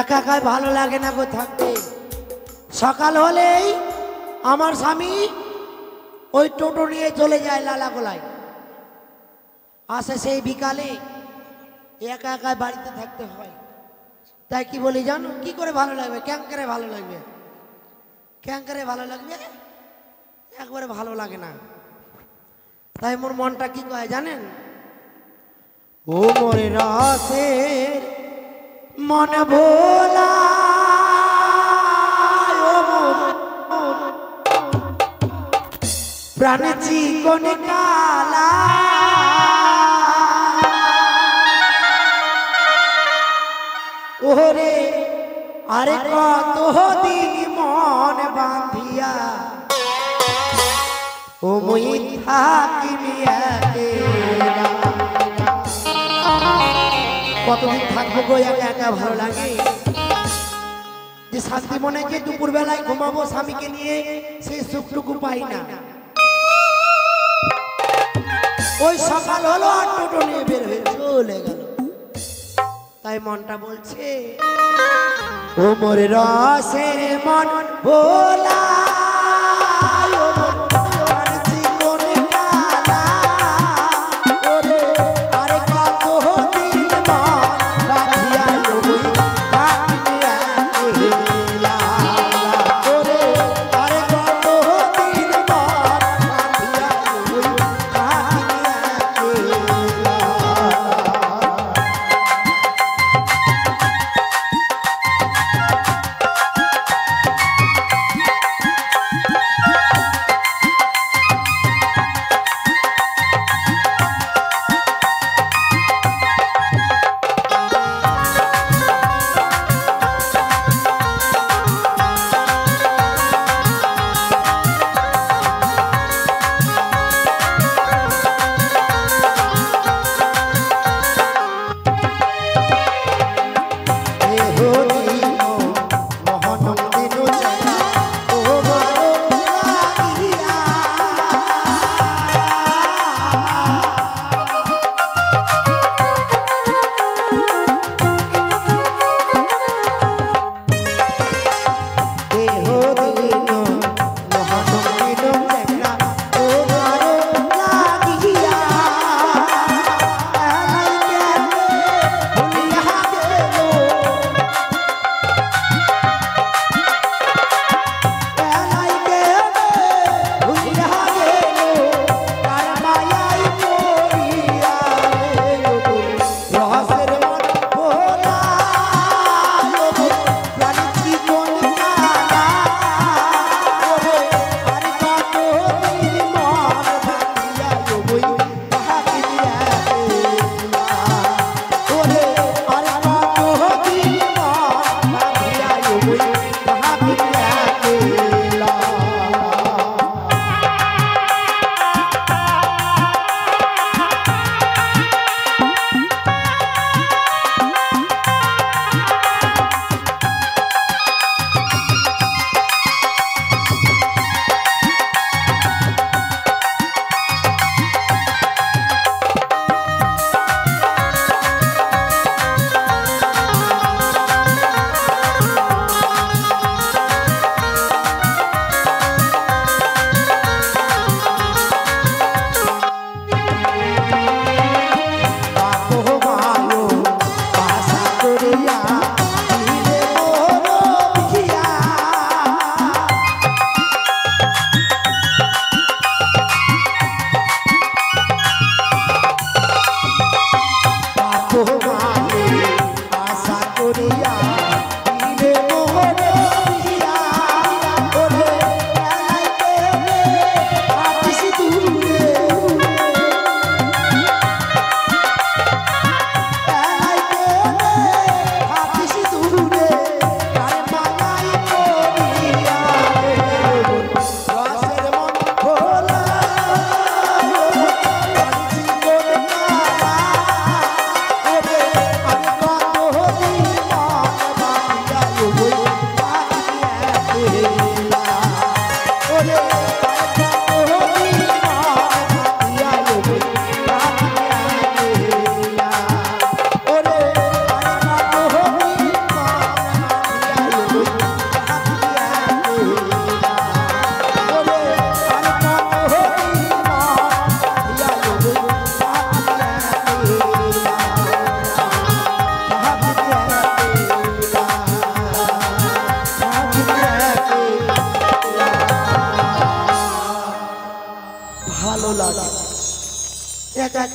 একা একাই ভালো লাগে না গো থাকতে। সকাল হলেই আমার স্বামী ওই টোটো নিয়ে চলে যায় লালাগোলায়, আসে সেই বিকালে, একা একাই বাড়িতে থাকতে হয়। তাই কি বলি জানো, কি করে ভালো লাগবে? ক্যাঙ্কারে ভালো লাগবে, ক্যাঙ্কারে ভালো লাগবে, একবারে ভালো লাগে না। তাই মোর মনটা কি কয় জানেন? ও মোরে রসের মন ভোলা, প্রাণ চিকন কালা, ওরে আরে কত দিন মন বাঁধিয়া ও মুই থাকিবি একেলা। কতদিন থাকবো গো একা একা, ভালো লাগে যে শান্তি মনে যে দুপুর বেলায় ঘুমাবো স্বামীকে নিয়ে, সেই সুখটুকু পাই না। ওই সকাল হলো আর টোটো নিয়ে বের হয়ে চলে গেল। তাই মনটা বলছে ও মোর রসের মন ভোলা,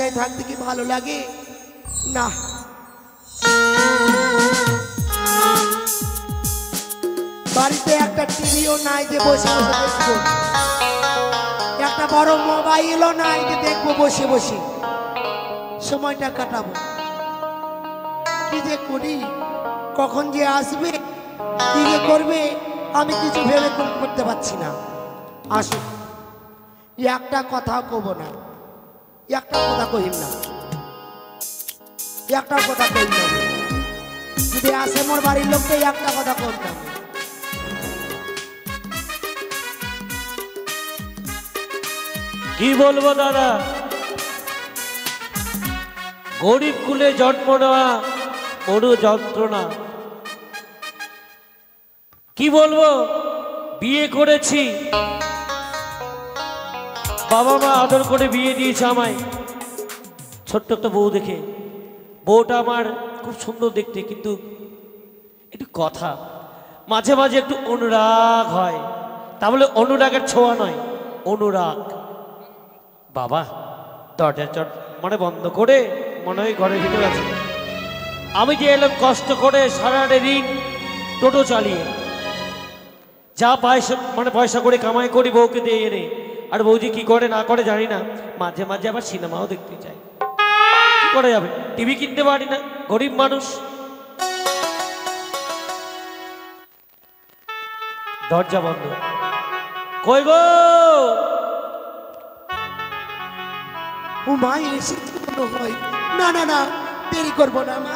জায়গায় থাকতে কি ভালো লাগে না। বাড়িতে একটা টিভিও নাই যে বসে বসে দেখবো, একটা বড় মোবাইলও নাই যে দেখবো বসে বসে সময়টা কাটাবো। কি যে করি, কখন যে আসবে, কি যে করবে, আমি কিছু ভেবে করতে পারছি না। আসুন, একটা কথা কব না, একটা কথা কহিম না, একটা কথা কহিম না। যদি আসে মোর বাড়ির লোককে একটা কথা করতাম। কি বলবো দাদা, গরিব কুলে জন্ম নেওয়া বড় যন্ত্রণা। কি বলবো, বিয়ে করেছি, বাবা মা আদর করে বিয়ে দিয়েছে আমায়, ছোট্ট একটা বউ দেখে। বউটা আমার খুব সুন্দর দেখতে, কিন্তু একটু কথা মাঝে মাঝে একটু অনুরাগ হয়। তা বলে অনুরাগের ছোঁয়া নয়, অনুরাগ। বাবা দরজা মানে বন্ধ করে মনে হয় ঘরের ভিতরে আছে। আমি যে এলাম কষ্ট করে সারাটা দিন টোটো চালিয়ে, যা পয়সা মানে পয়সা করে কামাই করি বউকে দিয়ে এনে, আর বৌদি কি করে না করে জানি না, মাঝে মাঝে আবার সিনেমাও দেখতে চাই। কি করে যাবে, টিভি কিনতে পারি না, গরিব মানুষ। দরজা বন্ধ, কই গো? ও মা এসে হয়, না না না, দেরি করবো না মা।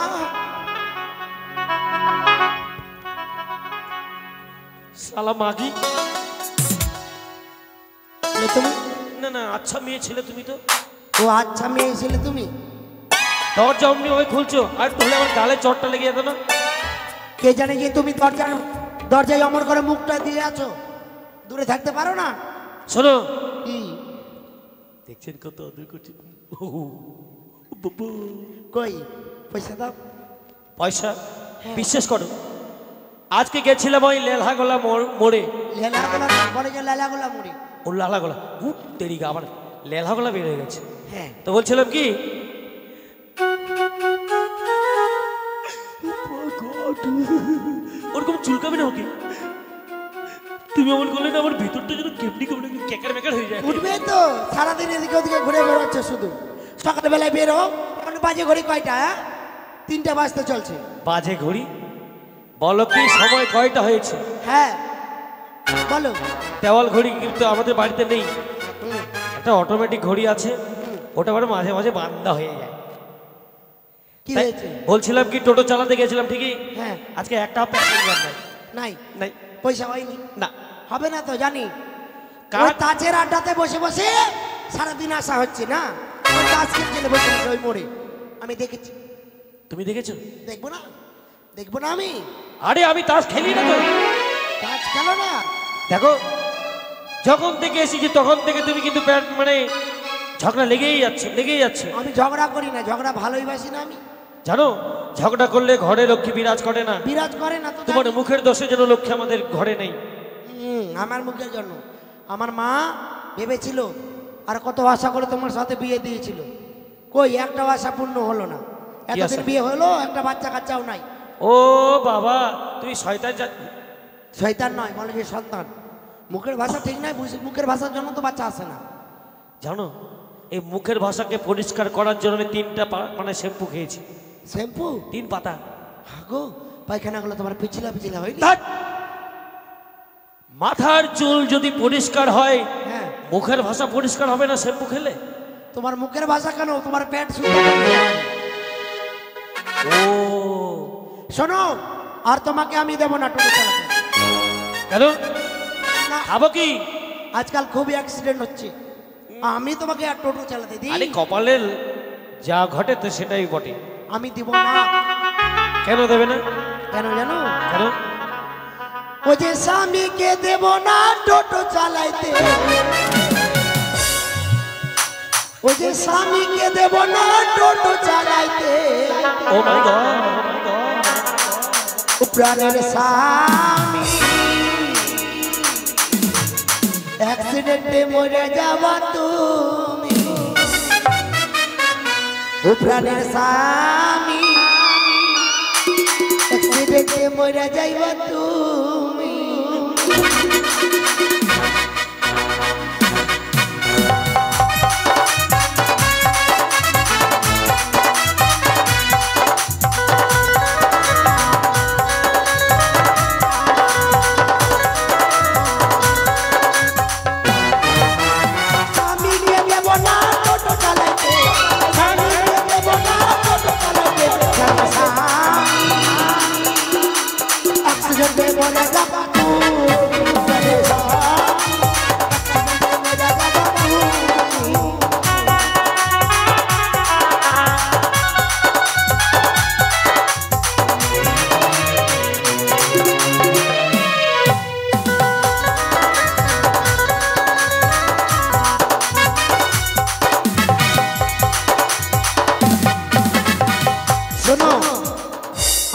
সালা মাগি, তুমি না না, আচ্ছা মেয়ে ছেলে তুমি তো। ও আচ্ছা মেয়ে ছেলে তুমি, দরজা অমনি ভাবে খুলছো, আর তাহলে আমার গালে চটটা লেগে যেত না? কে জানে যে তুমি দরজায় অমর করে মুখটা দিয়ে আছো, দূরে থাকতে পারো না? শোনো, কি দেখছেন কত আদর করছে? কই পয়সা দাও। পয়সা? বিশ্বাস করো, আজকে গেছিলাম ওই লেলহাগোলা মোড়ে। লেলাগোলা বলে যে লেলাগোলা মুড়ি, ও লালাগোলা, দেরি গা, আমার লেলহাগোলা বের হয়ে গেছে। হ্যাঁ তো বলছিলাম কি, ওরকম চুলকাবে না ওকে? তুমি এমন করলে না, আমার ভিতরটা যেন কেমনি কেমন কেকার মেকার হয়ে যায়। উঠবে তো, সারাদিন এদিকে ওদিকে ঘুরে বেরোচ্ছে শুধু। সকালবেলায় বেরো, এখন বাজে ঘড়ি কয়টা? 3টা বাজতে চলছে। বাজে ঘড়ি? বলো কি সময় কয়টা হয়েছে? হ্যাঁ বলো। দেওয়াল ঘড়ি কিন্তু আমাদের বাড়িতে নেই, হুম, একটা অটোমেটিক ঘড়ি আছে, ওটা আবার মাঝে মাঝে বান্দা হয়ে যায়। কি তাই হয়েছে? বলছিলাম কি, টোটো চালাতে গেছিলাম ঠিকই, হ্যাঁ আজকে একটা প্যাসেঞ্জার নাই। নাই নাই? পয়সা হয়নি? না। হবে না তো জানি। কার? ওই তাজের আড্ডাতে বসে বসে সারাদিন আসা হচ্ছে না, ওই তাজ খেলতে বসে বসে ওই মোড়ে আমি দেখেছি। তুমি দেখেছো? দেখবো না, দেখবো না আমি? আরে আমি তাস খেলি না তো। তাজ খেলো না? দেখো, যখন থেকে এসেছি তখন থেকে তুমি কিন্তু মানে ঝগড়া লেগেই যাচ্ছে, লেগেই যাচ্ছে। আমি ঝগড়া করি না, ঝগড়া ভালোই বাসি না আমি। জানো, ঝগড়া করলে ঘরে লক্ষ্মী বিরাজ করে না। বিরাজ করে না তো তোমার জানি। মুখের দোষে যেন লক্ষ্মী আমাদের ঘরে নেই। আমার মুখের জন্য আমার মা ভেবেছিল আর কত আশা করে তোমার সাথে বিয়ে দিয়েছিল, কই একটা আশা পূর্ণ হলো না। এতদিন বিয়ে হলো, একটা বাচ্চা কাচ্চাও নাই। ও বাবা, তুমি শয়তান শয়তান নয়, বলে যে সন্তান। মুখের ভাষা ঠিক নাই, মুখের ভাষার জন্য তো বাচ্চা আসে না। জানো, এই মুখের ভাষাকে পরিষ্কার করার জন্য আমি 3টা মানে শ্যাম্পু খেয়েছি। শ্যাম্পু? 3 পাতা। হাগো, পায়খানাগুলো তোমার পিছিলা পিছিলা হয়নি? মাথার চুল যদি পরিষ্কার হয়, হ্যাঁ, মুখের ভাষা পরিষ্কার হবে না শ্যাম্পু খেলে? তোমার মুখের ভাষা কেন, তোমার পেট শুধু। ও শোনো, আর তোমাকে আমি দেবো না টোটো চালাতে। কেন? না, খাবো কি? আজকাল খুবই অ্যাক্সিডেন্ট হচ্ছে, আমি তোমাকে আর টোটো চালাতে দিই? আরে কপালের যা ঘটে তো সেটাই বটে। আমি দিব না। কেন দেবে না? কেন জানো? কেন? ও যে স্বামীকে দেব না টোটো চালাইতে, ও যে স্বামীকে দেব না টোটো চালাইতে। ও মাই গড, প্রাণের স্বামী অ্যাক্সিডেন্টে মরে যাবা তুমি। ও প্রাণের স্বামী অ্যাক্সিডেন্টে মরে যাইবা তুমি।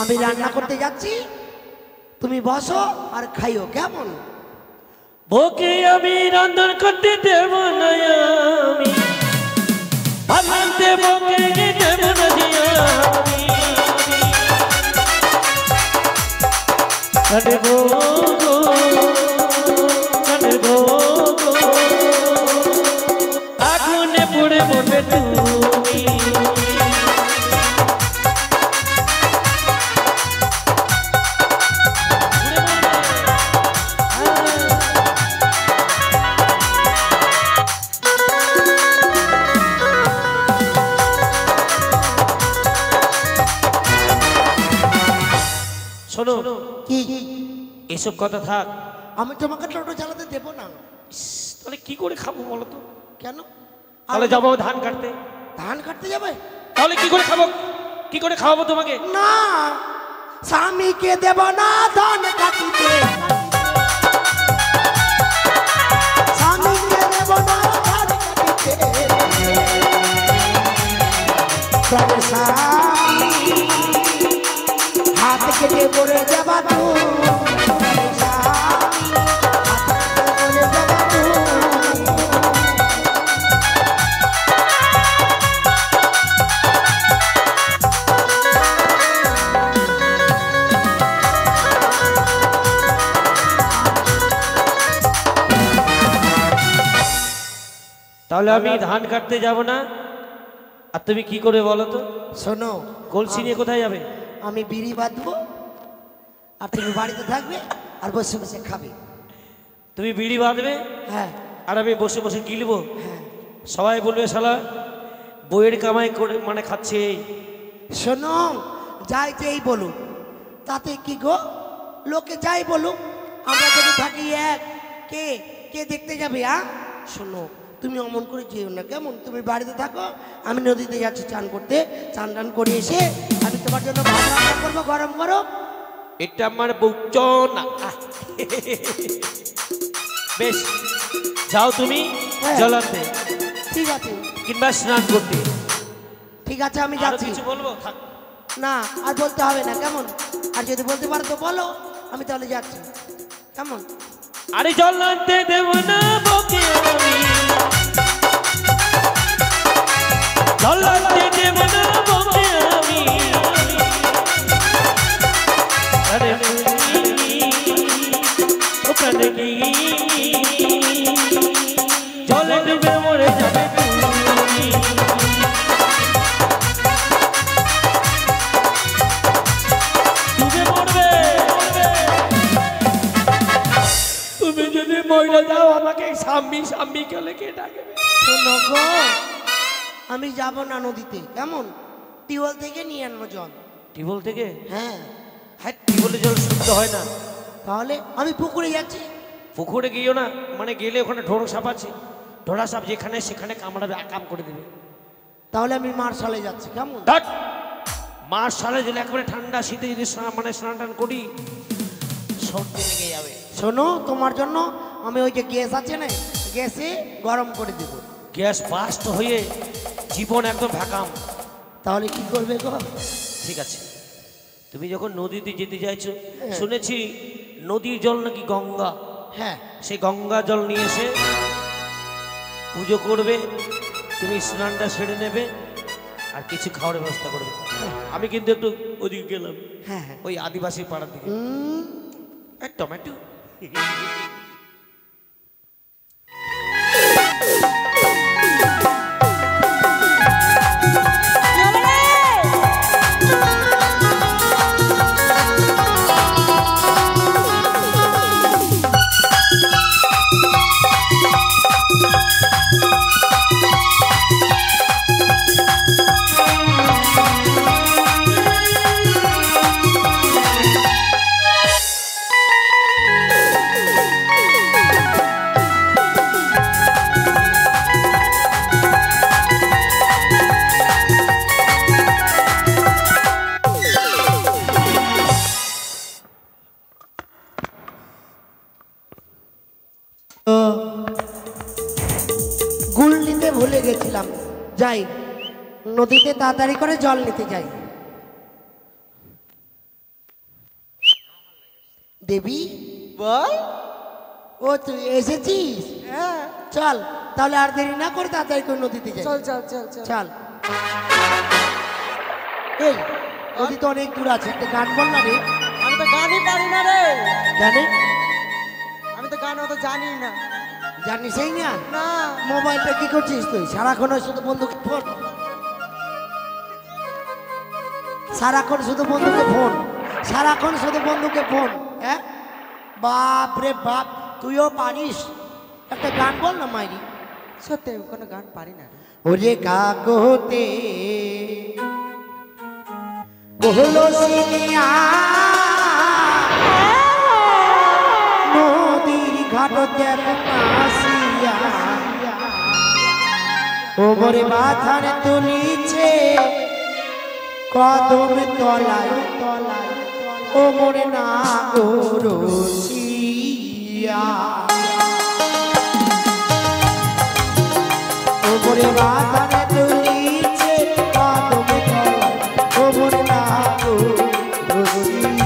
আমি রান্না করতে যাচ্ছি, তুমি বসো আর খাইও, কেমন? বউকে আমি রান্না করতে দেব না, আমি ভাবতে বউকে দেব না আমি কানে গো কানে গো আগুনে পড়ে মনে তুমি। শোনো কি? এসব কথা থাক, আমি তোমাকে টোটো চালাতে দেব না। তাহলে কি করে খাবো বলো তো? কেন? তাহলে যাবো ধান কাটতে। ধান কাটতে যাবে? তাহলে কি করে খাবো, কি করে খাওয়াবো তোমাকে? না, স্বামীকে দেব না ধান কাটিতে, স্বামীকে দেব না ধান কাটিতে। প্রাণের স্বামী হাত কেটে পড়ে যাবা তুমি। প্রাণের স্বামী হাত কেটে পড়ে যাবা তুমি। তাহলে আমি ধান কাটতে যাব না, আর তুমি কি করে বলো তো? শোনো, কলসি নিয়ে কোথায় যাবে? আমি বিড়ি বাঁধবো আর তুমি বাড়িতে থাকবে আর বসে বসে খাবে। তুমি বিড়ি বাঁধবে হ্যাঁ আর আমি বসে বসে গিলবো। হ্যাঁ। সবাই বলবে শালা বইয়ের কামাই করে মানে খাচ্ছে। শোনো, যাই যেই বলুক তাতে কি গো, লোকে যাই বলুক, আমরা যদি থাকি এক, কে কে দেখতে যাবে? শোনো, তুমি অমন করে যেও না, কেমন? তুমি বাড়িতে থাকো, আমি নদীতে যাচ্ছি চান করতে, চান টান করে এসে আমি তোমার জন্য ভাত রান্না করবো গরম গরম। এটা আমার বউচ না। বেশ, যাও তুমি হ্যাঁ। জল আনতে ঠিক আছে, কিংবা স্নান করতে। ঠিক আছে, আমি আরো যাচ্ছি। কিছু বলবো? থাক। না, আর বলতে হবে না, কেমন? আর যদি বলতে পারো তো বলো, আমি তাহলে যাচ্ছি, কেমন? আরে জল আনতে দেব না বউকে আমি, জল আনতে দেব না বউকে আমি। আরে ও প্রাণে কি জলে ডুবে মরে যাবে তুমি। তুমি মরবে, তুমি যদি মরে যাও আমাকে স্বামী স্বামী গেলে কে ডাকবে? শোনো গো, আমি যাব না নদীতে, কেমন? টিউবওয়েল থেকে নিয়ে আনবো জল। টিউবওয়েল থেকে? হ্যাঁ। হ্যাঁ, টিউবওয়েলে জল শুদ্ধ হয় না। তাহলে আমি পুকুরে যাচ্ছি। পুকুরে গিয়েও না, মানে গেলে ওখানে ঢোড়া সাপ আছে, ঢোড়া সাপ যেখানে সেখানে কামড়াবে, আকাম করে দেবে। তাহলে আমি মার্শালে যাচ্ছি, কেমন? ধ্যাৎ, মাস সালে যদি একেবারে ঠান্ডা শীতে যদি মানে স্নান টান করি, সর্দি লেগে যাবে। শোনো, তোমার জন্য আমি ওই যে গ্যাস আছে না, গ্যাসে গরম করে দেব। গ্যাস বাস্ট হয়ে জীবন একদম ভ্যাকাম। তাহলে কি করবে গো? ঠিক আছে, তুমি যখন নদীতে যেতে চাইছো, হ্যাঁ। শুনেছি নদীর জল নাকি গঙ্গা। হ্যাঁ। সেই গঙ্গা জল নিয়ে এসে পুজো করবে, তুমি স্নানটা সেরে নেবে, আর কিছু খাওয়ার ব্যবস্থা করবে। আমি কিন্তু একটু ওদিকে গেলাম, হ্যাঁ হ্যাঁ। ওই আদিবাসী পাড়ার দিকে। টমেটো গুল নিতে ভুলে গেছিলাম, যাই নদীতে তাড়াতাড়ি করে জল নিতে যাই। দেবী বল। ও তুই এসেছিস? হ্যাঁ চল তাহলে আর দেরি না করে তাড়াতাড়ি করে নদীতে যাই। চল চল চল চল। চল। এই নদী তো অনেক দূর আছে, একটা গান বল না রে। আমি তো গানই পারি না রে। জানে আমি তো গান অত জানি না। জানিসই না? না। মোবাইলটা কি করছিস তুই? সারাক্ষণ ওই শুধু বন্ধুকে ফোন, সারাক্ষণ শুধু বন্ধুকে ফোন, সারাক্ষণ শুধু বন্ধুকে ফোন। হ্যাঁ বাপ রে বাপ, তুইও পারিস? একটা গান বল না মাইরি। সত্যি আমি কোনো গান পারি না রে। ওরে কাকতে বহলো সিনিয়া নদীর ঘাট দেখ আসিয়া, ওমরে মাথার তুলিছে কদম তলায় তলায়, ওমরে না গরসিয়া, ওমরে মাথার তুলিছে কদম তলায়, ওমরে না গরসিয়া।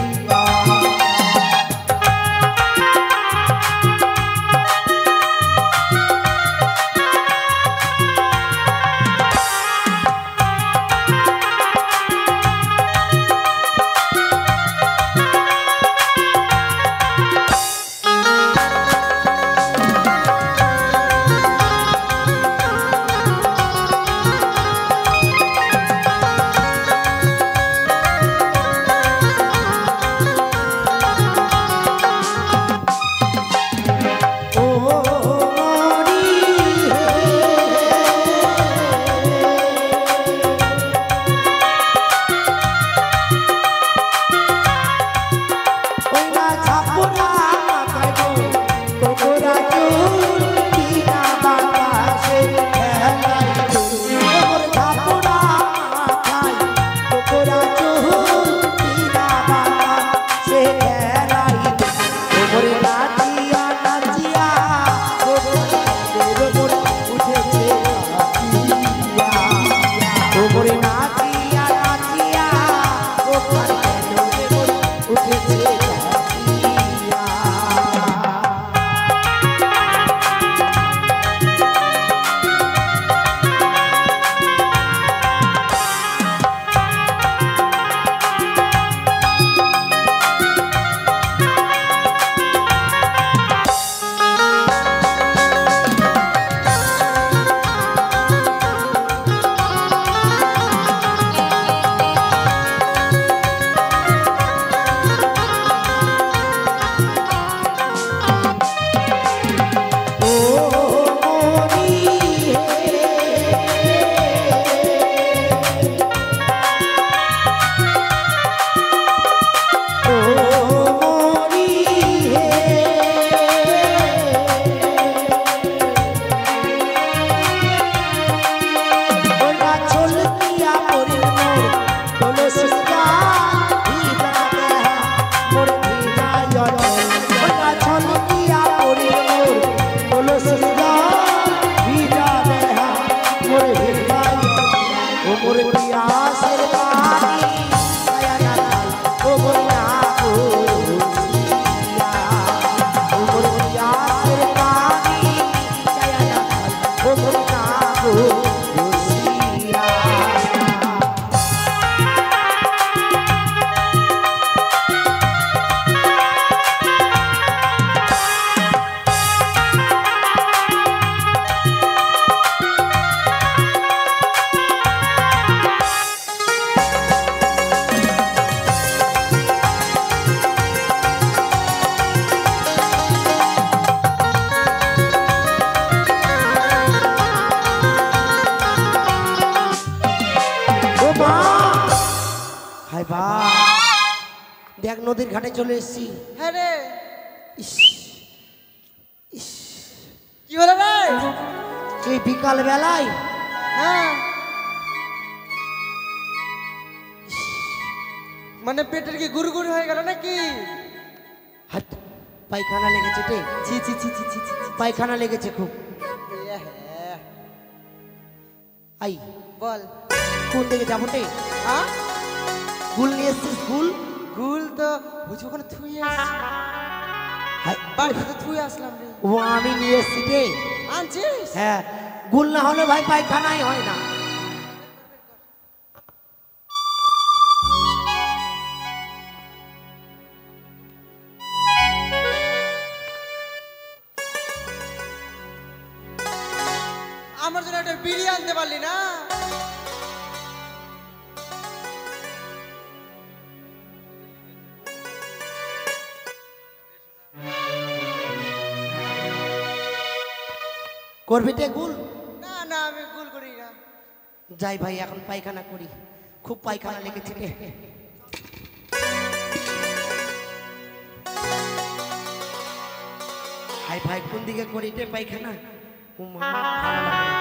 হাই ভাই দেখ নদীর ঘাটে চলে এসেছি। হ্যাঁ রে, ইস, ইস, কি হলো রে? এই বিকাল বেলায় হ্যাঁ, মানে পেটের কি গুড়গুড় হয়ে গেল নাকি? হাট পায়খানা লেগেছে রে, ছি ছি ছি ছি ছি ছি ছি। পায়খানা লেগেছে খুব। ইয়ে হ্যাঁ। আই বল। কোন দিকে যাবো রে? হ্যাঁ, গুল নিয়ে এসছিস? গুল গুল তো বুঝো ওখানে থুই আসছি, হাই, বাড়িতে তো থুই আসলাম রে। ও আমি নিয়ে এসছি রে। আনছিস? হ্যাঁ, গুল না হলে ভাই পায়খানাই হয় না। আমার জন্য একটা বিড়ি আনতে পারলি না? করবি রে গুল? না না, আমি গুল করি না। যাই ভাই এখন পায়খানা করি, খুব পায়খানা লেগেছে রে। হাই ভাই কোন দিকে করি রে পায়খানা? ও মা, ভালো লাগে না।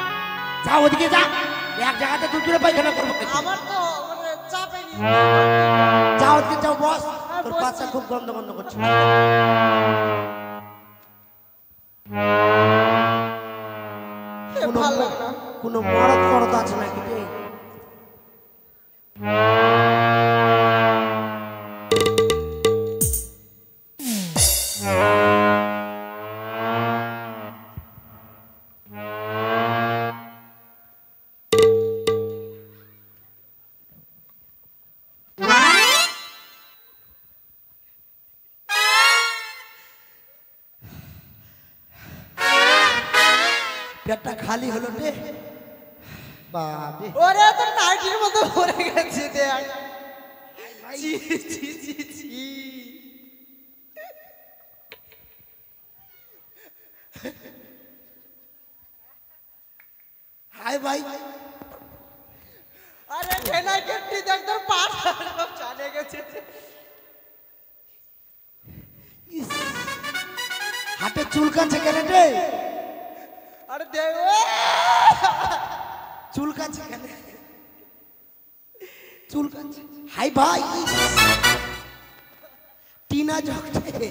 যা ওদিকে যা, এক জায়গাতে দুপুরে পায়খানা করবো। আমার তো মানে চাপে নি। যা ওদিকে যাও বস, তোর পাশে খুব গন্ধ গন্ধ করছে। ভালো লাগে না। কোনো মরদ ফরদ আছে নাকি রে? পেটটা খালি হলো রে বাবা। ওরে তো নাইটির মতো ভরে গেছে দেখ। ছি ছি ছি ছি। হাই ভাই আরে ঠেলা কেটে দেখ তোর পাট চালে গেছে। ইস, হাতে চুলকাচ্ছে কেন রে? আরে দেখ চুলকাচ্ছে কেন? চুলকাচ্ছে। হাই ভাই টিনা জোকে,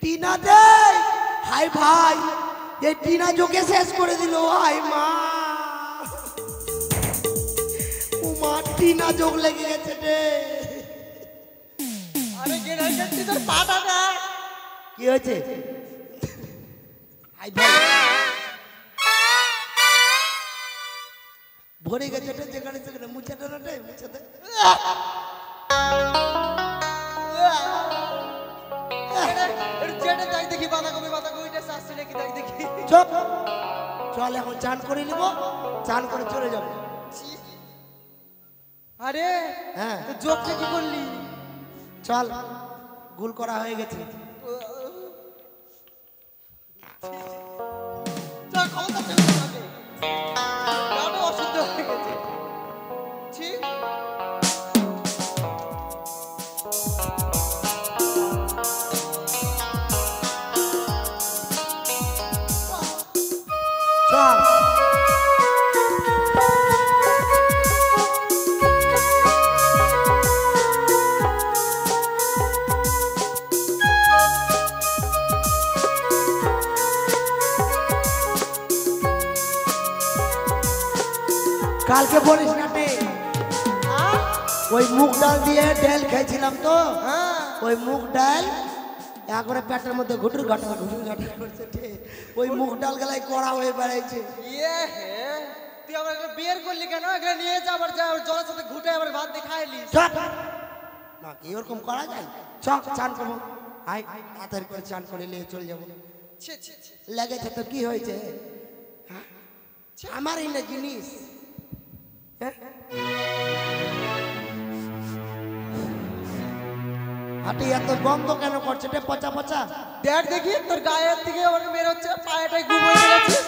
টিনা দে। হাই ভাই এই টিনা জোকে শেষ করে দিল। হাই মা, ও মা টিনা জোক লেগে গেছে রে। আরে ঠেলা কেটে তোর পাটা না। কি হয়েছে? হাই ভাই ভরে গেছে রে, যেখানে সেখানে মুছে দে না রে, মুছে দে। যেটা তাই দেখি বাঁধাকপি বাঁধাকপিটা আসছে নাকি তাই দেখি। চুপ, চল এখন চান করে নিব, চান করে চলে যাবো। আরে হ্যাঁ তো জোকটা কি করলি? চল, গুল করা হয়ে গেছে। চল ক্ষমতা ফেলতে হবে। গাটা অশুদ্ধ হয়ে গেছে। ছি। চল কালকে বলিস না রে, হ্যাঁ? ওই মুগ ডাল দিয়ে ডাল খেয়েছিলাম তো, হ্যাঁ। ওই মুগ ডাল একবারে পেটের মধ্যে ঘুটুর ঘাটা ঘুটুর ঘাটা করছে রে। ওই মুগ ডাল গেলাই কড়া হয়ে বেড়াইছে। ইয়ে হে, তুই আবার একটা বিয়ের করলি কেন? এখানে নিয়ে যা, আবার যা জলের সাথে ঘুটে আবার ভাত দিয়ে খাইলিস। চল না, কি ওরকম করা যায়? চল চান করবো, আয় তাড়াতাড়ি করে চান করে নিয়ে চলে যাবো। ছি ছি ছি। লেগেছে তো কি হয়েছে? হ্যাঁ? আমারই না জিনিস। হ্যাঁ? হাঁটি এত গন্ধ কেন করছে রে, পচা পচা? দেখ দেখি তোর গায়ের থেকে আমাকে বের হচ্ছে, পায়েটাই গুম হয়ে গেছে।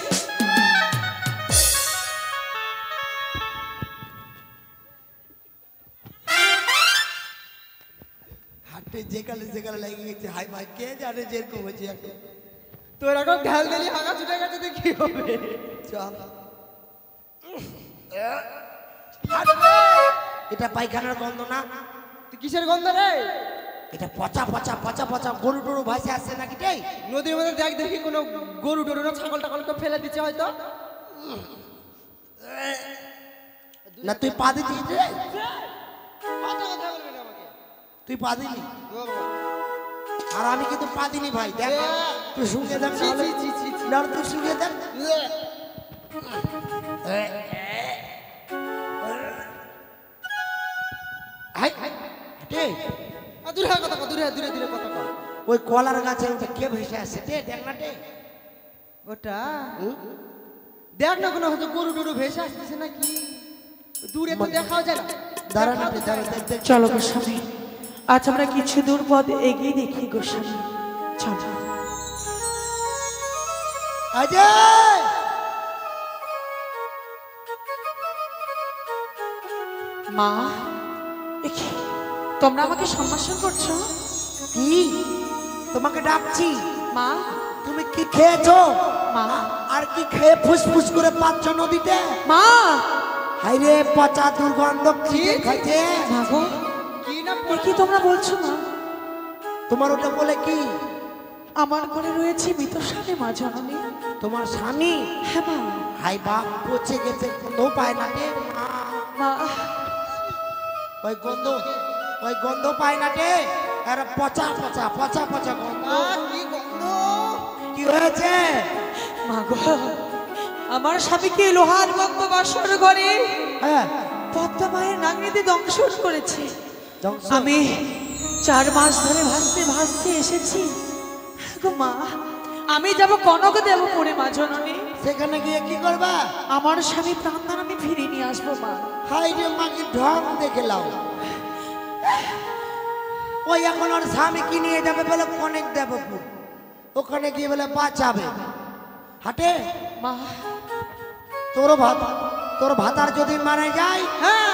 যেখানে যেখানে লেগে গেছে হাই ভাই কে জানে যেরকম হয়েছে এখন। তোর এখন ঢাল দিলি হাগা ছুটে গেছে তো কি হবে? চল এটা পায়খানার গন্ধ না, তুই কিসের গন্ধ রে? এটা পচা পচা পচা পচা গরু টরু ভাসে আসছে নাকি রে? নদীর মধ্যে দেখ দেখি কোনো গরু টরু না ছাগল টাগলকে ফেলে দিচ্ছে হয়তো। না তুই পা দিছিস রে? কত কথা বলবি না আমাকে? তুই পা দিলি? ও বাবা। আর আমি কিন্তু পা দিনি ভাই, দেখ তুই শুনে দেখ ছি, নাহলে- ছি, ছি, ছি। নাহলে তুই শুনে দেখ। হাই, রে, দূরে হয় কথা কর, দূরে দূরে দূরে কথা কর। ওই কলার গাছের ওটা কে ভেসে আসছে রে? দেখ না রে। ওটা দেখ না কোনো হয়তো গরু টরু ভেসে আসতেছে নাকি, দূরে তো দেখাও যায় না। দাঁড়া না রে, দাঁড়া, দেখ, দেখ। চলো গোস্বামী, আজ আমরা কিছু দূর পথ এগিয়ে দেখি গোস্বামী। চলো। অজয়! মা, দেখি তোমরা আমাকে সম্ভাষণ করছো? কি? তোমাকে ডাকছি। মা, তুমি কি খেয়েছো? মা, আর কি খেয়ে ফুসফুস করে পাচ্ছ নদীতে? মা, হাইরে পচা দুর্গন্ধ কি খাইছে? মা গো, কি না এ কি তোমরা বলছো মা? তোমার ওটা বলে কি? আমার ঘরে রয়েছে মৃত স্বামী মা জননী। তোমার স্বামী? হ্যাঁ মা। হাই বাপ, পচে গেছে, গন্ধ পায় না রে। মা, ওই গন্ধ, ওই গন্ধ পায় না রে। আর পচা পচা পচা পচা গন্ধ। কি গন্ধ? কি হয়েছে? মা গো, আমার স্বামীকে লোহার গন্ধ বাসর ঘরে হ্যাঁ, পদ্মা মায়ের নাগরিতে দংশন করেছে। জংশন। আমি 4 মাস ধরে ভাসতে ভাসতে এসেছি গো মা। আমি যাব কনক দেবপুরে মা জননী। সেখানে গিয়ে কি করবা? আমার স্বামী প্রাণদান আমি ফিরিয়ে নিয়ে আসবো মা। হাই রে মাকে ঢং দেখে লাও। ওই এখন ওর স্বামী কি নিয়ে যাবে বলে কনেক দেবপুর, ওখানে গিয়ে বলে বাঁচাবে হাটে। মা, তোর ভাতার যদি মারা যায়, হ্যাঁ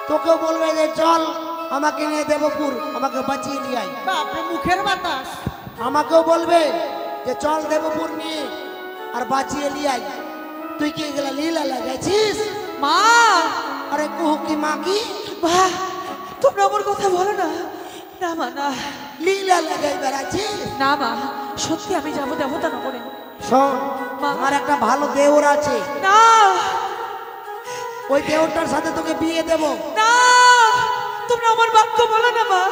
তোকেও বলবে যে চল আমাকে নিয়ে দেবপুর, আমাকে বাঁচিয়ে নিয়ে আয়। বাপরে মুখের বাতাস। আমাকেও বলবে যে চল দেবপুর নিয়ে আর বাঁচিয়ে নিয়ে আয়। তুই কি এগুলা লীলা লাগাইছিস? মা, আরে কুহু কি মা কি মা, তোমরা আমার কথা বলো না। না মা, না, লীলা লাগাই বেড়াচ্ছিস? না মা, সত্যি আমি যাবো দেবতা নগরে। শোন, মা। আমার একটা ভালো দেওর আছে, না, ওই দেওরটার সাথে তোকে বিয়ে দেব। না, তোমরা আমার বাক্য বলো না মা।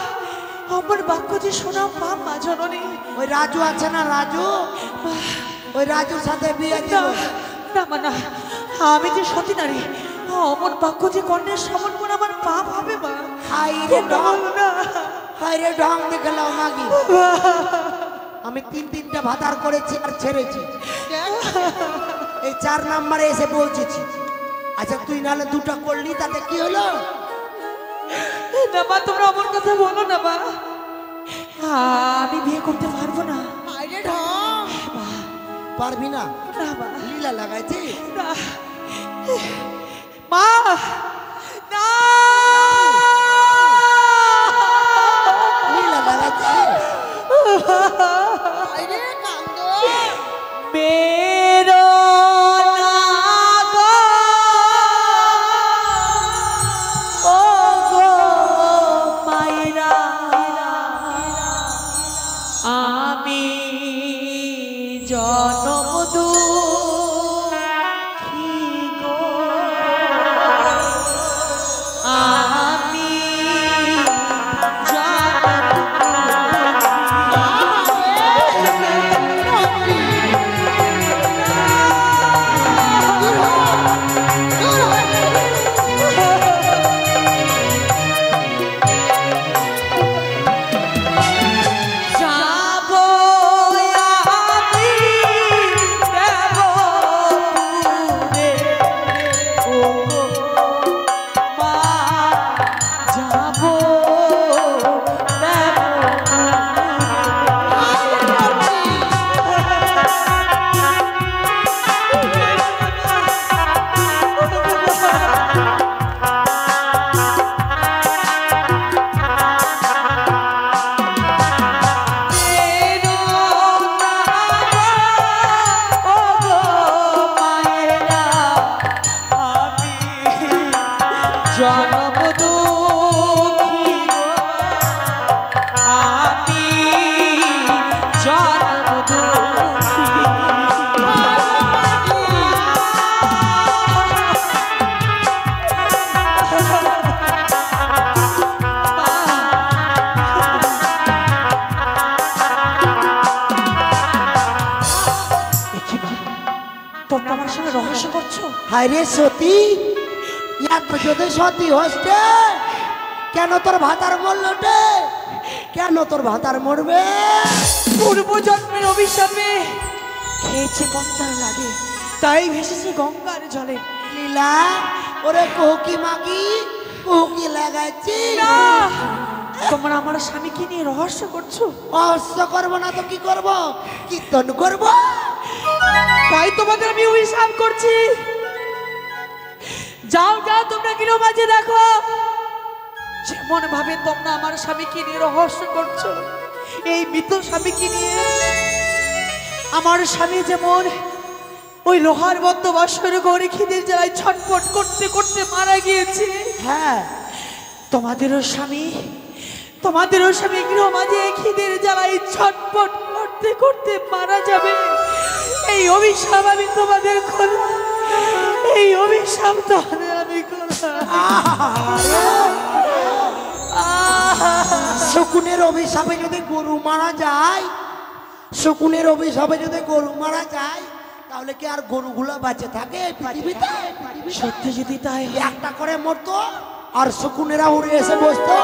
আমার বাক্য যে শোনাও পাপ মা জননী। ওই রাজু আছে না, রাজু, মা, ওই রাজুর সাথে বিয়ে না, দেব। না মা, না, আমি যে সতী নারী, অমন বাক্য যে কর্ণের সমন করে আমার পাপ হবে মা। হাই রে তোমরা ঢং, বলো না। হাই রে ঢং দেখে লাও মাগি। আমি 3-3টা ভাতার করেছি আর ছেড়েছি, এই 4 নম্বরে এসে পৌঁছেছি। আচ্ছা তুই নাহলে 2টা করলি, তাতে কি হলো? না মা, তোমরা আমার কথা বলো না মা। আমি বিয়ে করতে পারবো না। আরে ঢং। মা, পারবি না? না মা, লীলা লাগাইছি। না। মা, না। লীলা লাগাইছি। আরে কান্দ। মেরো না গো, ও গো মাইরা, আমি জনম দুঃখী গো। আরে সতী এত যদি সতী হচ্ছে কেন তোর ভাতার মরলটে? কেন তোর ভাতার মরবে? পূর্বজন্মের অভিশাপে খেয়েছে গঙ্গার লাগে, তাই ভেসেছে গঙ্গার জলে। লীলা ওরে কোকি মাগি কোকি লাগাচ্ছি না, তোমরা আমার স্বামীকে নিয়ে রহস্য করছো। অস্ত করবো না তো কি করব? কীর্তন করব। তাই তোমাদের আমি অভিশাপ করছি। যাও যাও, তোমরা গৃহ মাঝে দেখো যেমন ভাবে তোমরা আমার স্বামীকে নিয়ে রহস্য করছো, এই মৃত স্বামীকে নিয়ে আমার স্বামী যেমন ওই লোহার বদ্ধ বাসর গৌরী খিদের জ্বালায় ছটফট করতে করতে মারা গিয়েছে, হ্যাঁ তোমাদেরও স্বামী গৃহ মাঝে খিদের জ্বালায় ছটফট করতে করতে মারা যাবে। এই অভিশাপ আমি তোমাদের করলাম, এই অভিশাপ তোমাদের আমি করলাম। শকুনের অভিশাপে যদি গরু মারা যায়, শকুনের অভিশাপে যদি গরু মারা যায়, তাহলে কি আর গরুগুলো বাঁচে থাকে পৃথিবীতে? সত্যি যদি তাই হয়, একটা করে মরতো আর শকুনেরা উড়ে এসে বসতো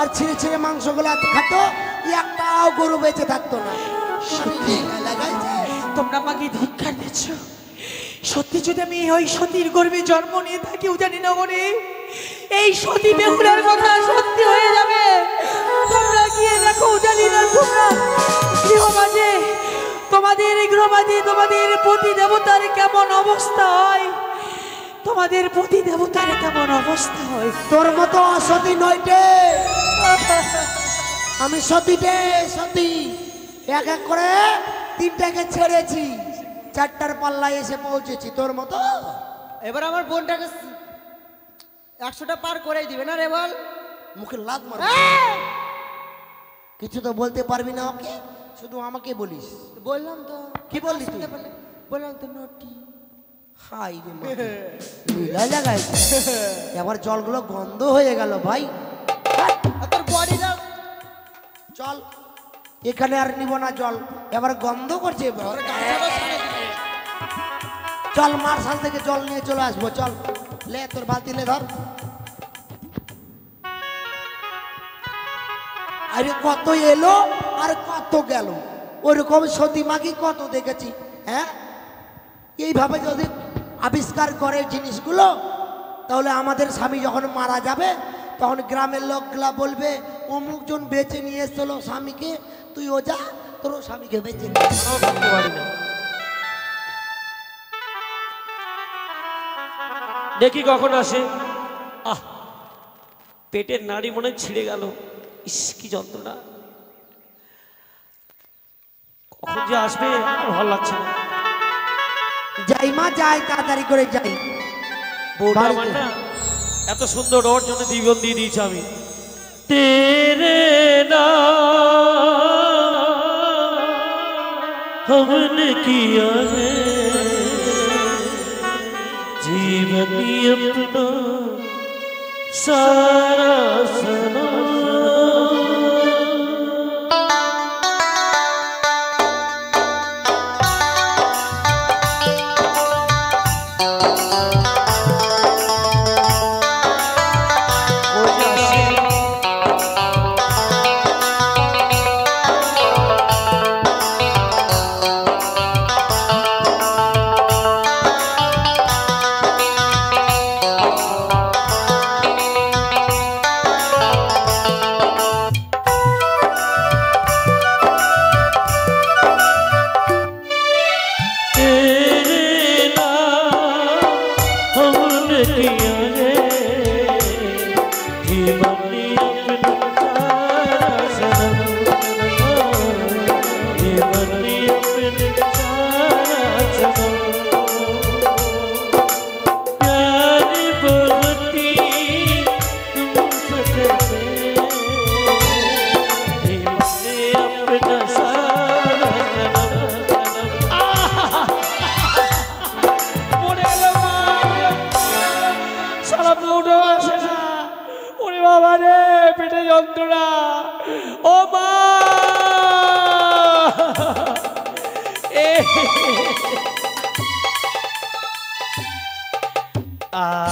আর ছিঁড়ে ছিঁড়ে মাংসগুলো খাতো, একটাও গরু বেঁচে থাকতো না। তোমরা আমাকে ধিক্কার দিচ্ছ। সত্যি যদি আমি ওই সতীর গর্ভে জন্ম নিয়ে থাকি উজানি নগরে, এই সতী বেহুলার কথা সত্যি হয়ে যাবে। তোমরা গিয়ে দেখো উজানি না, তোমরা গৃহমাঝে তোমাদের গৃহমাঝে তোমাদের পতি দেবতার কেমন অবস্থা হয়, তোমাদের পতি দেবতার কেমন অবস্থা হয়। তোর মতো অসতী নয়টে, আমি সতীটে সতী। এক এক করে তিনটাকে ছেড়েছি, চারটার পাল্লায় এসে পৌঁছেছি। তোর মতো এবার আমার বোনটাকে 100টা পার করেই দিবে না রে বল? মুখে লাত মার। কিছু তো বলতে পারবি না ওকে, শুধু আমাকে বলিস। বললাম তো। কি বললি তুই? বললাম তো নটি। হাই রে মা, লীলা লাগাইছে। এবার জলগুলো গন্ধ হয়ে গেল ভাই। আর তোর বডিটা চল, এখানে আর নিব না জল, এবার গন্ধ করছে। চল মার্শাল থেকে জল নিয়ে চলে আসবো। চল লে তোর বালতি লে ধর। আরে কত এলো আর কত গেল, ওরকম সতী মাগি কত দেখেছি। হ্যাঁ, এইভাবে যদি আবিষ্কার করে জিনিসগুলো, তাহলে আমাদের স্বামী যখন মারা যাবে তখন গ্রামের লোকগুলা বলবে অমুকজন বেঁচে নিয়ে এসছিল স্বামীকে, তুই ও যা তোর স্বামীকে বেঁচে নিয়ে আয়। ভাবতে পারি না। দেখি কখন আসে। আহ, পেটের নাড়ি মনে হয় ছিঁড়ে গেল। ইস কি যন্ত্রণা, কখন যে আসবে আর ভালো লাগছে না। যাই মা যাই, তাড়াতাড়ি করে যাই। বউটা আমার না এত সুন্দর, ওর জন্য জীবন দিয়ে দিয়েছি আমি। তেরে না हमने किया है जीवन अपना सारा सना। পেটে যন্ত্রণা, ও মা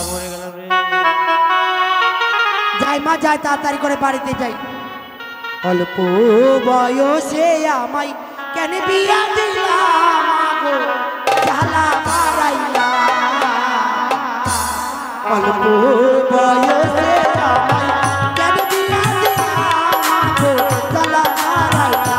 মরে গেলাম রে। যাই মা যাই, তাড়াতাড়ি করে বাড়িতে যাই। অল্প বয়সে আমায় কেন বিয়া দিলা গো, জ্বালা মারাইলা। অল্প বয়সে আমায় কেন বিয়া দিলা গো, জ্বালা মারাইলা।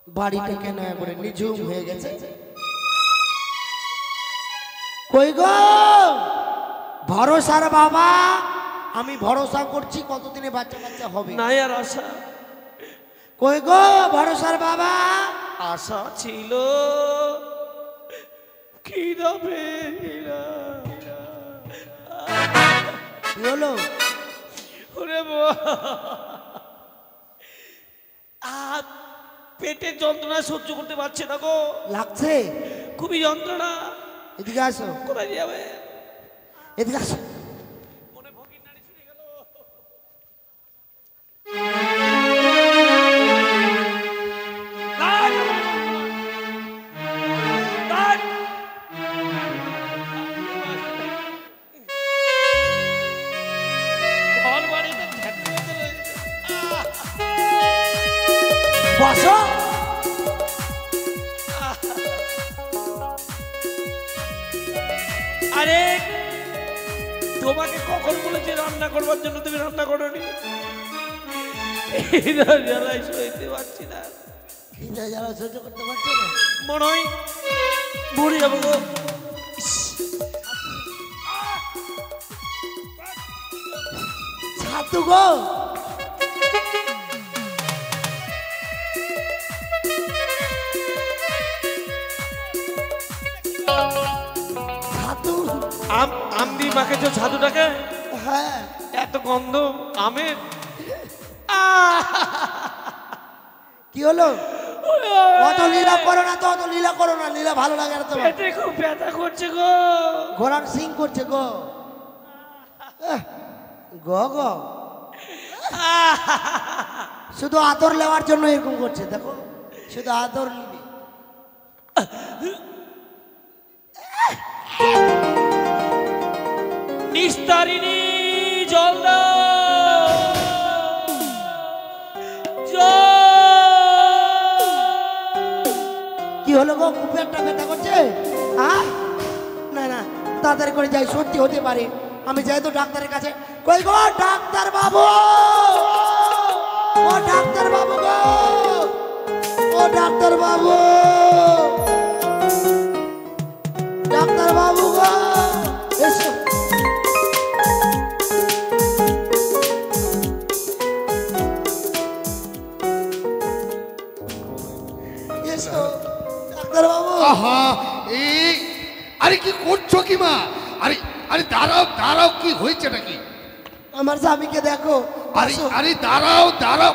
বাড়িটা কেন করে নিঝুম হয়ে গেছে? কই গো ভরসার বাবা, আমি ভরসা করছি কতদিনে বাচ্চা কাচ্চা হবে। নাই আর আশা, কই গো ভরসার বাবা? আশা ছিল কি হবে। কি হলো? ওরে পেটে যন্ত্রণা সহ্য করতে পারছে না গো, লাগছে? খুবই যন্ত্রণা। এদিকে আসো, কোথায় যাবে? এদিকে আসো। মনে ভগির নারী শুনে গেল। ঘর বাড়িতে বসো। আরে তোমাকে কখন বলেছে রান্না করবার জন্য, তুমি রান্না করোনি? জ্বালায় সইতে পারছি না, খিদে জ্বালা সহ্য করতে পারছো না? মনে হয় মরে যাবো গো। ছাতু গো, ছাতু। আম দিয়ে মাখেছো ছাতুটাকে? হ্যাঁ। এত গন্ধ আমের। কি হলো? অত লীলা করো না তো, অত লীলা করো না, লীলা ভালো লাগে না তোমার। পেটে খুব ব্যথা করছে গো। ঘোড়ার সিং করছে গো। গো গো শুধু আদর নেওয়ার জন্য এরকম করছে, দেখো শুধু আদর নিবি। নিস্তারিণী জল দাও, জল। কি হলো গো, খুব একটা ব্যথা করছে? হ্যাঁ না না, তাড়াতাড়ি করে যাই, সত্যি হতে পারে। আমি যাই তো ডাক্তারের কাছে। কই গো ডাক্তার বাবু, ও ডাক্তার বাবু গো, ও ডাক্তার বাবু, ডাক্তার বাবু গো এসো। এসো ডাক্তার বাবু। আহা এই আরে কি করছো কি মা? আরে আরে দাঁড়াও দাঁড়াও, কি হয়েছে নাকি? আমার স্বামীকে দেখো। আরে বসো আরে দাঁড়াও দাঁড়াও,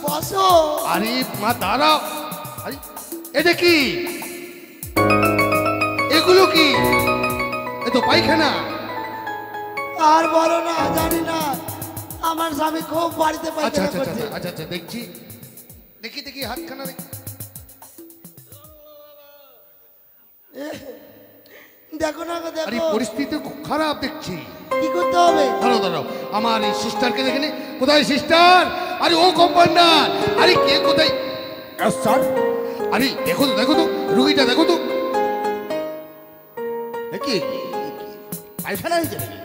বসো। আরে মা দাঁড়াও। আরে এটা কি, এগুলো কি? এ তো পায়খানা। আর বলো না, জানি না, আমার স্বামী খুব বাড়িতে আচ্ছা পায়খানা আচ্ছা করছে। আচ্ছা আচ্ছা আচ্ছা, দেখছি দেখি দেখি হাতখানা দেখি। দেখো না গো, আরে দেখো পরিস্থিতি খুব খারাপ দেখছি। কি করতে হবে? দাঁড়াও দাঁড়াও, আমার এই সিস্টারকে দেখে নে। কোথায় সিস্টার? আরে ও কম্পাউন্ডার, আরে কে কোথায়? স্যার আরে দেখো তো দেখো তো, রুগীটা দেখো তো। কি পায়খানা হয়েছে নাকি?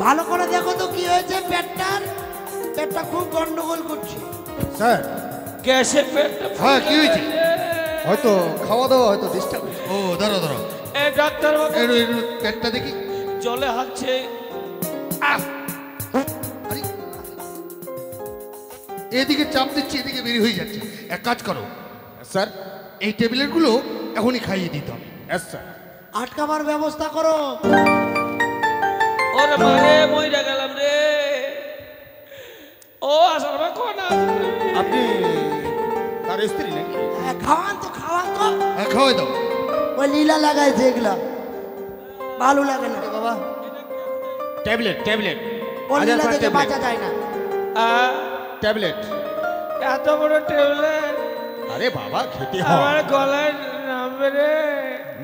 ভালো করে দেখো তো কি হয়েছে পেটটার। পেটটা খুব গন্ডগোল করছে। স্যার গ্যাসের পেটটা হ্যাঁ, কি হয়েছে? হয়তো খাওয়া দাওয়া হয়তো ডিস্টার্ব হয়েছে। ও দাঁড়াও দাঁড়াও, এ ডাক্তার বাবু, একটু পেটটা দেখি। জলে হাঁকছে। আরে এদিকে চাপ দিচ্ছি, এদিকে বেরিয়ে হয়ে যাচ্ছে। এক কাজ করো স্যার। এই ট্যাবলেটগুলো এখনই খাইয়ে দিতে হবে। স্যার। আটকাবার ব্যবস্থা করো। ওরে মারে মইরা গেলাম রে, ও আসার ভাই কোন আপনি তার স্ত্রী নাকি? খাওয়ান তো হ্যাঁ খাওয়াই দাও। ওই লীলা লাগাইছে এগুলা ভালো লাগে না বাবা ট্যাবলেট ট্যাবলেট ওই লীলা থেকে বাঁচা যায় না ট্যাবলেট। এত বড় ট্যাবলেট আরে বাবা খেতে আমার হয়। গলায় নামবে রে।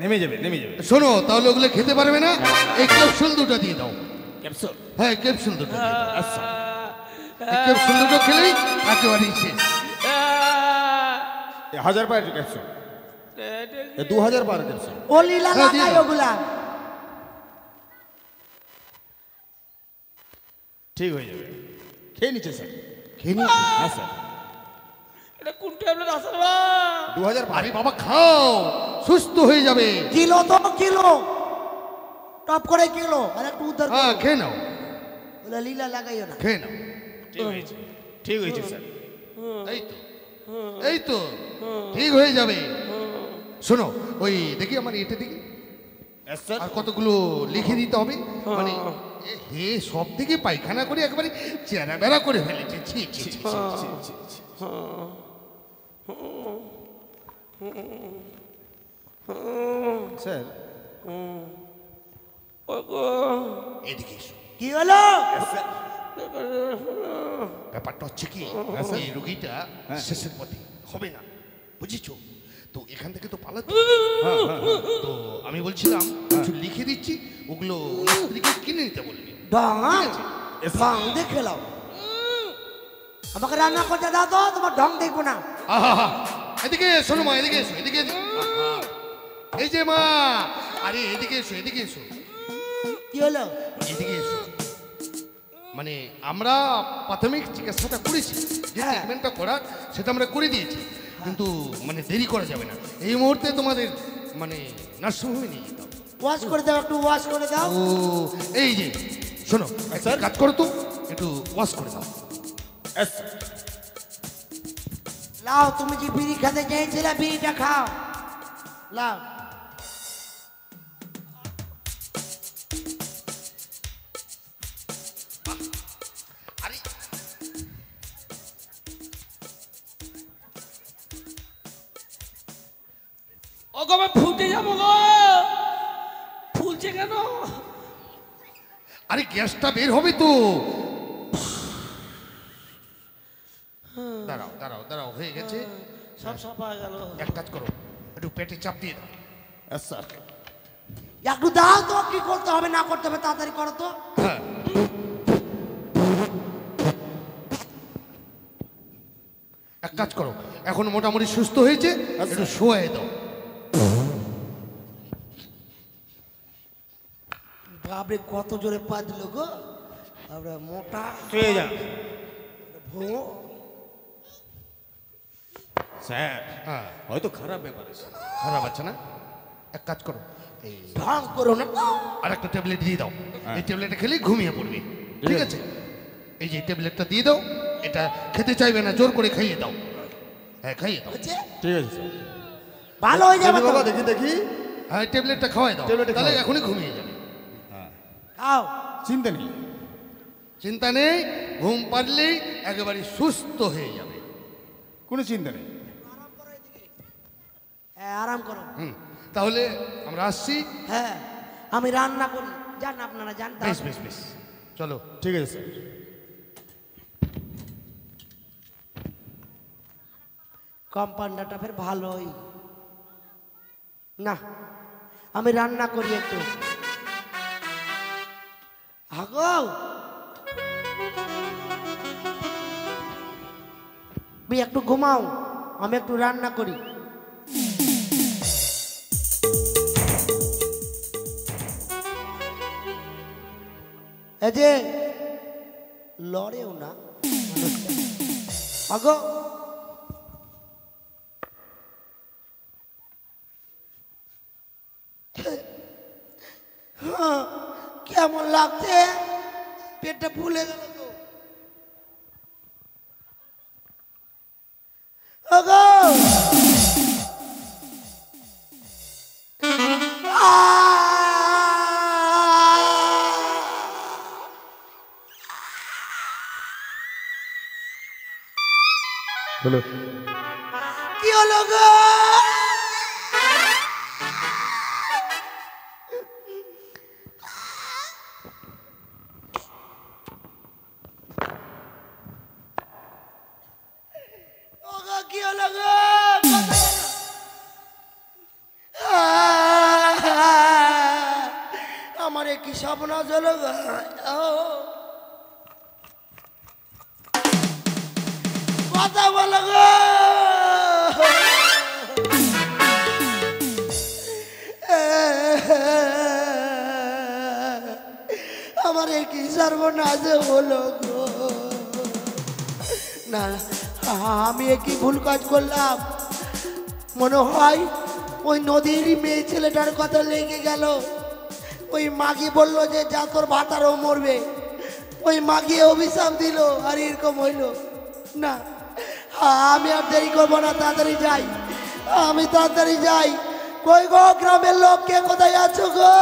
নেমে যাবে নেমে যাবে। শোনো তাহলে ওগুলো খেতে পারবে না, এই ক্যাপসুল দুটো দিয়ে দাও। ক্যাপসুল। হ্যাঁ ক্যাপসুল দুটো দিয়ে দাও। আচ্ছা এই ক্যাপসুল দুটো খেলেই একেবারেই শেষ। 1000 পার ক্যাপসুল, 2000 পার ক্যাপসুল। ও লীলা হ্যাঁ, দিয়ে লাগাই দাও। ওগুলা ঠিক হয়ে যাবে। খেয়ে নিচ্ছে স্যার। খেয়ে নি। হ্যাঁ স্যার। এটা কোন ট্যাবলেট আসার ভাই? 2000 পার। আরে বাবা খাও, সুস্থ হয়ে যাবে। কিলো তো কিলো টপ করে কিলো আর একটু উদ্ধার হ্যাঁ করো। খেয়ে নাও, ওগুলা লীলা লাগাইও না খেয়ে নাও। ঠিক হয়েছে ঠিক হয়েছে স্যার। এই তো এই তো ঠিক হয়ে যাবে। শোনো ওই দেখি আমার এটা দেখি Yes, sir. আর কতগুলো লিখে দিতে হবে, মানে হে সব থেকে পায়খানা করে একেবারে চেরা বেড়া করে ফেলেছে। ছি ছি ছি, ছি। স্যার এদিকে এসো। কি হলো ব্যাপারটা হচ্ছে কি, এই রুগীটা শেষের পথে হবে না, বুঝেছো তো? এখান থেকে তো পালাতে হবে। তো আমি বলছিলাম কিছু লিখে দিচ্ছি, ওগুলো ওনার স্ত্রীকে কিনে নিতে বলবি। ঢং ঢং দেখে লাও আমাকে রান্না করতে দাও তো, তোমার ঢং দেখবো না। আহা, এদিকে শোনো মা, এদিকে এসো, এদিকে এসো। আহা, এই যে মা, আরে এদিকে এসো, এদিকে এসো, কি হলো এদিকে এসো। মানে আমরা প্রাথমিক চিকিৎসাটা করেছি, যে হ্যাঁ। ট্রিটমেন্টটা করার সেটা আমরা করে দিয়েছি, কিন্তু মানে দেরি করা যাবে না। এই মুহূর্তে তোমাদের মানে নার্সিংহোমে নিয়ে যেতে হবে। ওয়াশ করে দাও, একটু ওয়াশ করে দাও। ও এই যে শোনো, একটা কাজ করো তো, একটু ওয়াশ করে দাও। Yes, sir. লাও, তুমি যে বিড়ি খেতে চেয়েছিলে বিড়িটা খাও, লাও। আরে ও গো, আমি ফুলতে যাবো গো। ফুলছে কেন? আরে গ্যাসটা বের হবে তো। দাঁড়াও দাঁড়াও দাঁড়াও, হয়ে গেছে। সব সাফা হয়ে গেল। এক কাজ করো, একটু পেটে চাপ দিয়ে দাও। Yes, sir. একটু দাও তো, কি করতে হবে না করতে হবে তাড়াতাড়ি করো তো। হ্যাঁ এক কাজ করো, এখন মোটামুটি সুস্থ হয়েছে, একটু শোয়ে দাও। বাপরে কত জোরে পা দিল গো, বাপরে মোটা শুয়ে যান ভুঁড়ো। স্যার। হ্যাঁ হয়তো খারাপ ব্যাপার আছে। খারাপ আছে না? এক কাজ করো, এই ঢং করো না। আর একটা ট্যাবলেট দিয়ে দাও। এই ট্যাবলেটটা খেলেই ঘুমিয়ে পড়বে, ঠিক আছে? এই যে ট্যাবলেটটা দিয়ে দাও, এটা খেতে চাইবে না, জোর করে খাইয়ে দাও। হ্যাঁ খাইয়ে দাও। হয়েছে? ঠিক আছে স্যার। ভালো হয়ে যাবে তো। বাবা দেখি দেখি। হ্যাঁ ট্যাবলেটটা খাওয়াই দাও, ট্যাবলেটটা তাহলে খাওয়াই। এখনই ঘুমিয়ে যাবে। খাও। চিন্তা নেই। চিন্তা নেই, ঘুম পারলেই একেবারে সুস্থ হয়ে যাবে। কোনো চিন্তা নেই। হ্যাঁ আরাম করো। তাহলে আমরা আসছি। হ্যাঁ আমি রান্না করি, যান আপনারা যান। বেশ বেশ বেশ, চলো। ঠিক আছে স্যার। কম্পাউন্ডারটা ফের ভালোই না, আমি রান্না করি একটু। আগো তুমি একটু ঘুমাও, আমি একটু রান্না করি। এই যে লড়েও না আগো, কেমন লাগছে, পেটটা ফুলে গেল তো। ওগো হলো? কি হলো গো? ওগো, কি হলো গো? আমার কি সর্বনাশ হলো গো? কথা বলো গো। আমার কি সর্বনাশ হলো গো? না, আমি কি ভুল কাজ করলাম? মনে হয় ওই নদীর মেয়ে ছেলেটার কথা লেগে গেল। ওই মাগি বলল যে যা তোর ভাতারও মরবে, ওই মাগি অভিশাপ দিল আর এরকম হইল। না, আমি আর দেরি করবো না, তাড়াতাড়ি যাই, আমি তাড়াতাড়ি যাই। কই গো গ্রামের লোক, কে কোথায় আছো গো?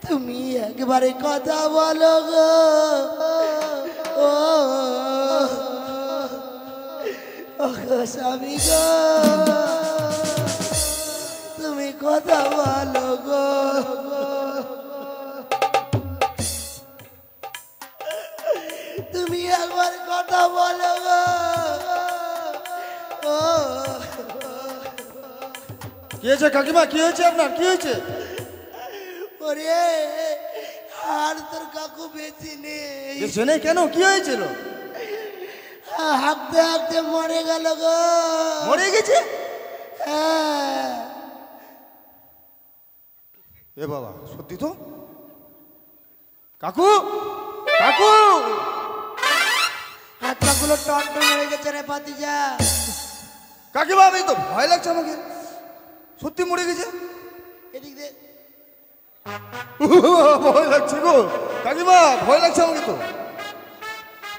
তুমি একবারে কথা বলো গো। ও স্বামী গো, তুমি কথা বলো গো। তুমি একবার কথা বলো গো। কি হয়েছে কাকিমা? কি হয়েছে আপনার? কি হয়েছে? ওরে, আর তোর কাকু বেঁচে নেই। জেনে কেন? কি হয়েছিল? হাঁকতে হাঁকতে মরে গেল গো। মরে গেছে? হ্যাঁ। এ বাবা, সত্যি তো? কাকু, কাকু! হাত পাগুলো টন টন হয়ে গেছে রে পাতিজা। কাকিমা, আমি তো ভয় লাগছে আমাকে। সত্যি মরে গেছে? এদিক দে। ভয় লাগছে গো কাকিমা, ভয় লাগছে আমাকে তো।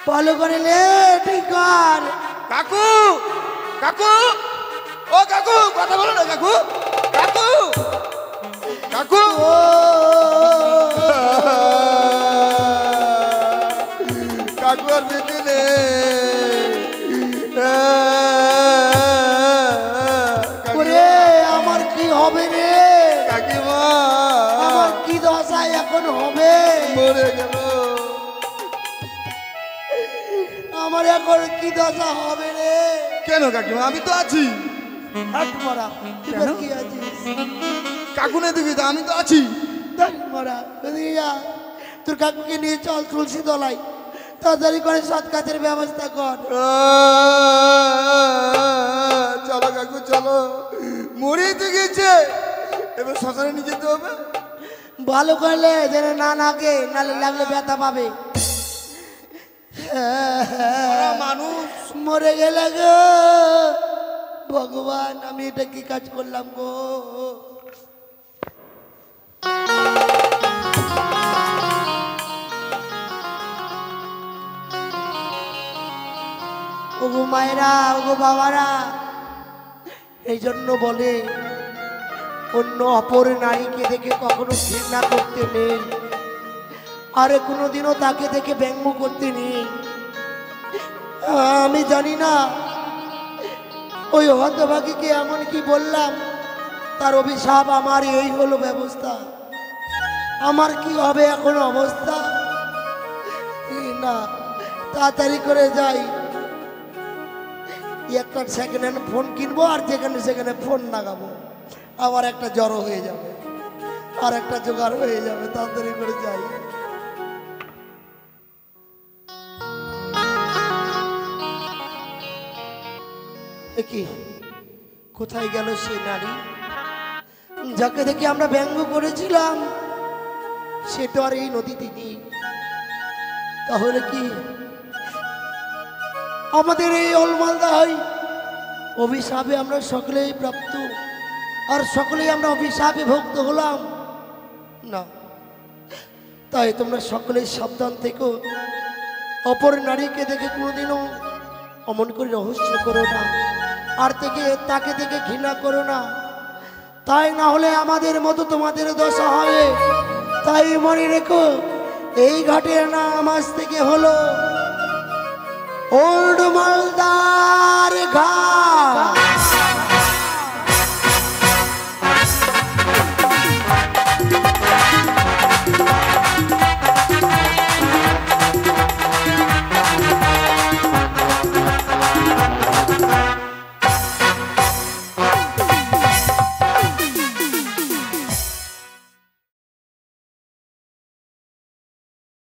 ভালো করে লে, ঠিক কর। কাকু, কাকু, ও কাকু, কথা বলো না কাকু। কাকু, কাকু! কাকু আর বেঁচে নেই। ওরে, আমার কি হবে রে? কাকিমা আমার কি দশা এখন হবে? মরে গেল। আমার এখন কি দশা হবে রে? কেন কাকিমা? আমি তো আছি। হাত মারা, এবার কি আছিস? কাকু নেই দিবি, আমি তো আছি। দেখ মারা, এদিকে যা। তোর কাকুকে নিয়ে চল তুলসী তলায়, তাড়াতাড়ি করে সৎ কাজের ব্যবস্থা কর। চলো কাকু, চলো। মরেই তো গেছে, এবার শ্মশানে নিয়ে যেতে হবে। ভালো করলে যেন না লাগে, নালে লাগলে ব্যথা পাবে। মানুষ মরে গেলে গো ভগবান, আমি এটা কি কাজ করলাম গো? ওগো মায়েরা, ওগো বাবারা, এই জন্য বলে অন্য অপর নারীকে দেখে কখনো ঘৃণা করতে নেই, আর কোনোদিনও তাকে দেখে ব্যঙ্গ করতে নেই। আমি জানি না ওই হতভাগীকে এমন কি বললাম, তার অভিশাপ আমার এই হলো ব্যবস্থা। আমার কি হবে এখন অবস্থা? না, তাড়াতাড়ি করে যাই, একটা সেকেন্ড হ্যান্ড ফোন কিনবো আর যেখানে সেখানে ফোন লাগাবো। আবার একটা জড়ো হয়ে যাবে, আর একটা জোগাড় হয়ে যাবে। তাড়াতাড়ি করে যাই। কি কোথায় গেল সে নারী যাকে দেখে আমরা ব্যঙ্গ করেছিলাম? সে তো আর এই নদীতে নেই। তাহলে কি আমাদের এই অলমালদা হয় অভিশাপে আমরা সকলেই প্রাপ্ত, আর সকলেই আমরা অভিশাপে ভুক্ত হলাম? না, তাই তোমরা সকলেই সাবধান থেকো। অপর নারীকে দেখে কোনোদিনও অমন করে রহস্য করো না, আর তাকে দেখে ঘৃণা করো না। তাই না হলে আমাদের মতো তোমাদের দশা হবে। তাই মনে রেখো, এই ঘাটের নাম আজ থেকে হলো ওল্ড মালদার ঘাট।